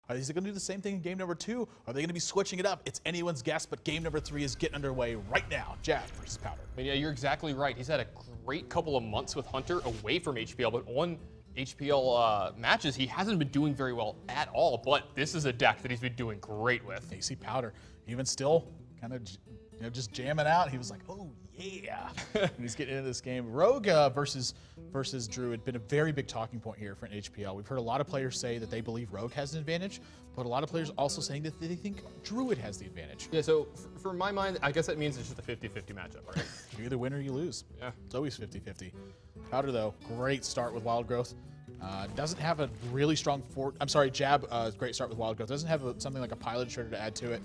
Are they going to do the same thing in game number 2? Are they going to be switching it up? It's anyone's guess, but game number 3 is getting underway right now. Jab versus Powder. I mean, yeah, you're exactly right. He's had a great couple of months with Hunter away from HPL, but on HPL matches, he hasn't been doing very well at all. But this is a deck that he's been doing great with. You see Powder, even still, kind of just jamming out. He was like, oh yeah, and he's getting into this game. Rogue versus Druid been a very big talking point here for an HPL. We've heard a lot of players say that they believe Rogue has an advantage, but a lot of players also saying that they think Druid has the advantage. Yeah, so for my mind, I guess that means it's just a 50-50 matchup, right? You either win or you lose. Yeah. It's always 50-50. Powder, though, great start with Wild Growth. Doesn't have a really strong Jab, great start with Wild Growth. Doesn't have something like a Pilot Shredder to add to it.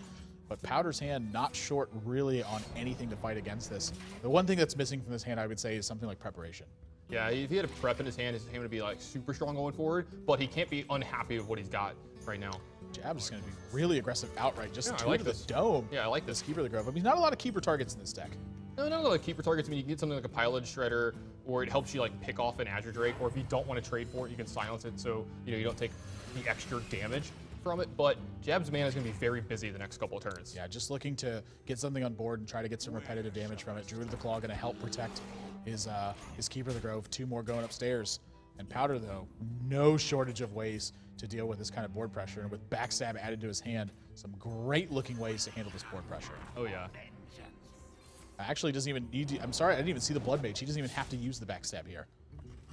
But Powder's hand not short really on anything to fight against this. The one thing that's missing from this hand, I would say, is something like preparation. Yeah, if he had a prep in his hand would be like super strong going forward, but he can't be unhappy with what he's got right now. Jab is going to be really aggressive outright, just I like to the this. dome. Yeah, I like this. Keeper of the Grove. I mean, not a lot of keeper targets in this deck. No, not a lot of keeper targets. I mean, you can get something like a Pilot Shredder, or it helps you like pick off an Azure Drake, or if you don't want to trade for it, you can silence it so you don't take the extra damage from it. But Jab's mana is going to be very busy the next couple of turns. Yeah, just looking to get something on board and try to get some repetitive damage from it. Druid of the Claw going to help protect his Keeper of the Grove. 2 more going upstairs. And Powder, though, no shortage of ways to deal with this kind of board pressure. And with Backstab added to his hand, some great looking ways to handle this board pressure. Oh, yeah. Actually, doesn't even need to, I'm sorry, I didn't even see the Blood Mage. He doesn't even have to use the Backstab here.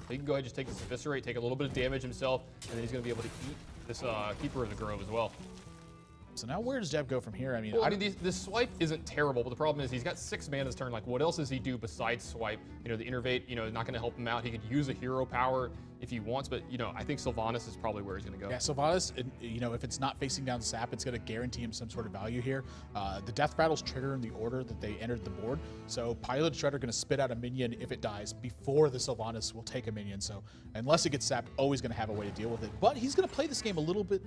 He can go ahead and just take this Eviscerate, take a little bit of damage himself, and then he's going to be able to eat this Keeper of the Grove as well. So now where does Jab go from here? I mean, this swipe isn't terrible, but the problem is he's got 6 mana this turn. Like, what else does he do besides swipe? The Innervate, is not going to help him out. He could use a hero power if he wants, but, I think Sylvanas is probably where he's going to go. Yeah, Sylvanas, if it's not facing down Sap, it's going to guarantee him some sort of value here. The Death Rattles trigger in the order that they entered the board, so Pilot Shredder going to spit out a minion if it dies before the Sylvanas will take a minion. So unless it gets sapped, always going to have a way to deal with it. But he's going to play this game a little bit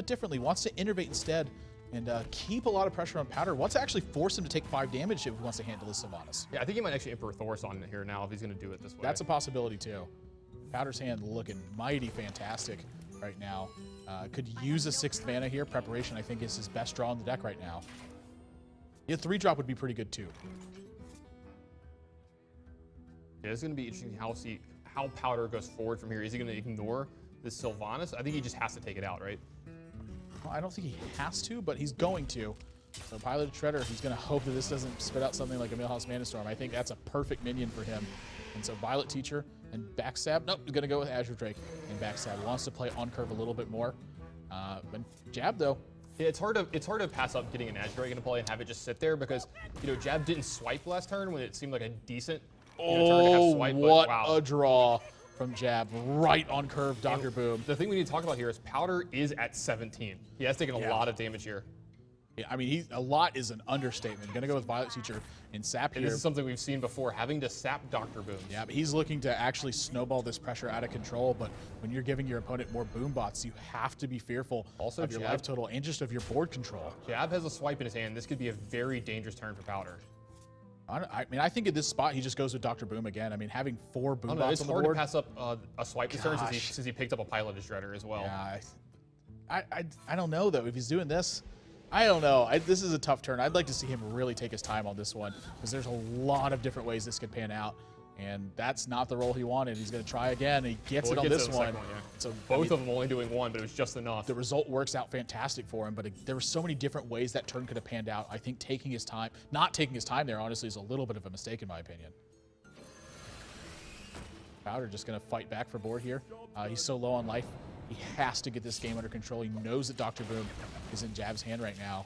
differently. Wants to Innervate instead and keep a lot of pressure on Powder. Wants to actually force him to take 5 damage if he wants to handle his Sylvanas. Yeah, I think he might actually Emperor Thorus on here now if he's going to do it this way. That's a possibility too. Powder's hand looking mighty fantastic right now. Could use a 6th mana here. Preparation, I think, is his best draw in the deck right now. Yeah, 3-drop would be pretty good too. Yeah, it's going to be interesting how Powder goes forward from here. Is he going to ignore this Sylvanas? I think he just has to take it out, right? Well, I don't think he has to, but he's going to. So Pilot Shredder, he's going to hope that this doesn't spit out something like a Millhouse Manastorm. I think that's a perfect minion for him. And so Violet Teacher and Backstab. Nope, he's going to go with Azure Drake and Backstab. Wants to play on curve a little bit more. But Jab, though. Yeah, it's hard to pass up getting an Azure Drake into play and have it just sit there because, Jab didn't swipe last turn when it seemed like a decent turn to have swipe. What wow. a draw from Jab right on curve, Dr. Boom. The thing we need to talk about here is Powder is at 17. He has taken a lot of damage here. Yeah, I mean, a lot is an understatement. Going to go with Violet Teacher and Sap here. This is something we've seen before, having to sap Dr. Boom. Yeah, but he's looking to actually snowball this pressure out of control, but when you're giving your opponent more boom bots, you have to be fearful also of your life total and just of your board control. Jab has a swipe in his hand. This could be a very dangerous turn for Powder. I mean, I think at this spot, he just goes with Dr. Boom again. I mean, having 4 boom bots on the board. It's hard to pass up a swipe this turn since he picked up a Pilot Shredder as well. Yeah, I don't know, though, if he's doing this. I don't know. This is a tough turn. I'd like to see him really take his time on this one because there's a lot of different ways this could pan out. And that's not the role he wanted. He's going to try again. He gets it on this one. So both of them only doing 1, but it was just enough. The result works out fantastic for him, but there were so many different ways that turn could have panned out. I think taking his time, not taking his time there, honestly, is a little bit of a mistake in my opinion. Powder just going to fight back for board here. He's so low on life. He has to get this game under control. He knows that Dr. Boom is in Jab's hand right now.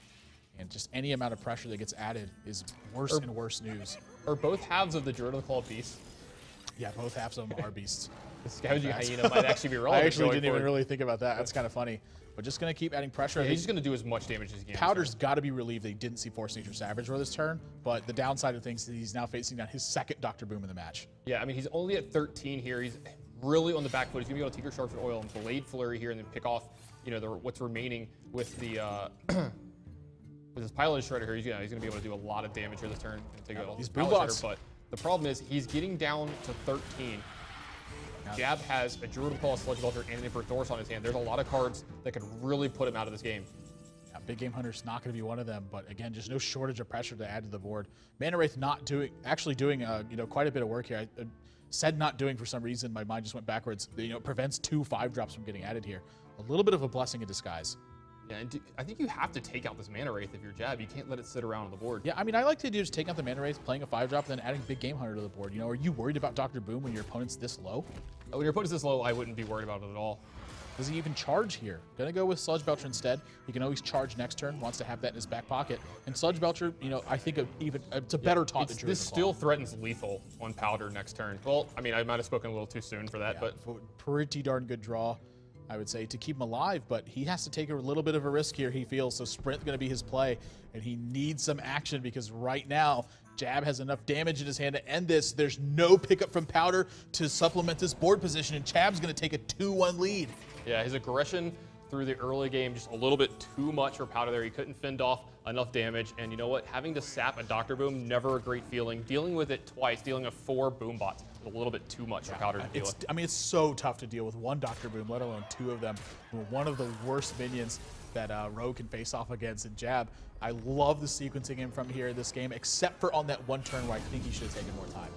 And just any amount of pressure that gets added is worse and worse news. Are both halves of the Druid of the Claw beasts? Yeah, both halves of them are beasts. The Scavenging Hyena might actually be relevant. I actually didn't even really think about that. That's kind of funny. But just going to keep adding pressure. Yeah, he's just going to do as much damage as he can. Powder's got to be relieved that he didn't see Force Nature Savage for this turn. But the downside of things is he's now facing down his 2nd Dr. Boom in the match. Yeah, I mean, he's only at 13 here. He's really on the back foot. He's going to be able to Tinker Sharp for Oil and Blade Flurry here and then pick off, what's remaining with the with his Pilot Shredder here. He's going to be able to do a lot of damage here this turn. These boom bots. But the problem is he's getting down to 13. Jab has a Druid Claw, Sludge Belcher, and an Emperor Thorus on his hand. There's a lot of cards that could really put him out of this game. Yeah, Big Game Hunter's not going to be one of them, but again, just no shortage of pressure to add to the board. Mana Wraith actually doing quite a bit of work here. I said not doing for some reason, my mind just went backwards. It prevents 2 5-drops from getting added here. A little bit of a blessing in disguise. Yeah, and I think you have to take out this Mana Wraith if you're Jab. You can't let it sit around on the board. Yeah, I mean, I like to just take out the Mana Wraith, playing a 5-drop, then adding Big Game Hunter to the board. Are you worried about Dr. Boom when your opponent's this low? When your opponent's this low, I wouldn't be worried about it at all. Does he even charge here? Gonna go with Sludge Belcher instead. He can always charge next turn, wants to have that in his back pocket. And Sludge Belcher, I think it's a better taunt than Druid This still threatens lethal on Powder next turn. Well, I mean, I might have spoken a little too soon for that, but pretty darn good draw, I would say, to keep him alive, but he has to take a little bit of a risk here, he feels, so Sprint's going to be his play, and he needs some action because right now, Jab has enough damage in his hand to end this. There's no pickup from Powder to supplement this board position, and Jab's going to take a 2-1 lead. Yeah, his aggression through the early game, just a little bit too much for Powder there. He couldn't fend off enough damage, and you know what? Having to sap a Dr. Boom, never a great feeling. Dealing with it twice, dealing with 4 Boom Bots, a little bit too much for Powder to deal with. I mean, it's so tough to deal with 1 Dr. Boom, let alone 2 of them. One of the worst minions that Rogue can face off against. And Jab, I love the sequencing him from here in this game, except for on that one turn where I think he should have taken more time.